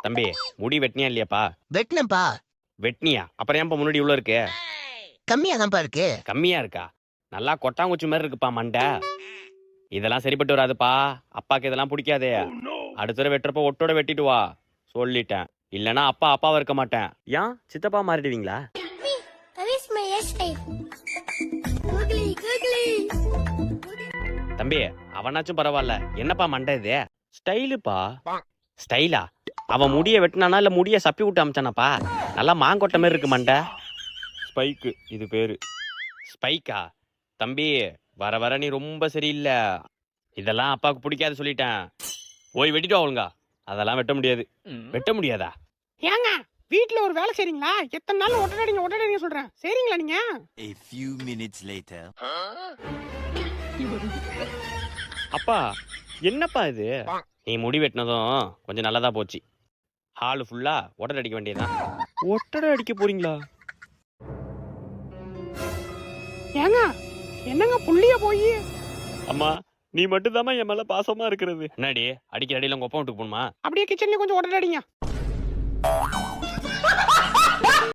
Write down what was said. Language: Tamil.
தம்பி முடி வெட்டினியா இல்லையாப்பா? வெட்டினப்பா. வெட்டினியா? அப்புறம் ஏன்பா முன்னாடி இவ்வளோ இருக்கு? கம்மியா தான்ப்பா இருக்கு. கம்மியா இருக்கா? நல்லா கொட்டாங்குச்சி மாதிரி இருக்குப்பா மண்டை. இதெல்லாம் சரிப்பட்டு வராதுப்பா. அப்பாக்கு இதெல்லாம் பிடிக்காதே. அடுத்த தடவை வெட்டுறப்ப ஒட்டோட வெட்டிட்டு வா, சொல்லிட்டேன். இல்லனா அப்பாவா இருக்க மாட்டேன். ஏன் சித்தப்பா மாறிடுவீங்களா? தம்பி அவனாச்சும் பரவாயில்ல, என்னப்பா மண்டை இது? ஸ்டைலுப்பா. ஸ்டைலா? அவன் முடிய வெட்டினானா இல்ல முடிய சப்பி விட்டு அமிச்சானாப்பா? நல்லா மாங்கொட்டை மாதிரி இருக்கு மண்டை. ஸ்பைக்கு இது பேரு. ஸ்பைக்கா? தம்பி வர வர நீ ரொம்ப சரியில்லை. இதெல்லாம் அப்பாவுக்கு பிடிக்காது சொல்லிட்டேன். போய் வெட்டிட்டு அவளுங்க. அதெல்லாம் வெட்ட முடியாது. வெட்ட முடியாதா? ஏங்க வீட்ல ஒரு வேலை செய்றீங்களா? எத்தனை நாள் ஒட்டடிங்க சொல்றேன். சரிங்களா நீங்க? A few minutes later. அப்பா என்னப்பா இது? நீ முடி வெட்டினதும் கொஞ்சம் நல்லதா போச்சு. ஹாலு ஃபுல்லா ஒட்டடை அடிக்க வேண்டியதுதான். ஒட்டடை அடிக்க போறீங்களா? ஏங்க என்னங்க புள்ளிய போய் அம்மா நீ மட்டும் என் மேல பாசமா இருக்கிறது. என்னடி அடிக்கிற அடியில உங்க ஒப்பம் விட்டு போணுமா? அப்படியே கிச்சன்ல கொஞ்சம் ஒட்டடிங்க.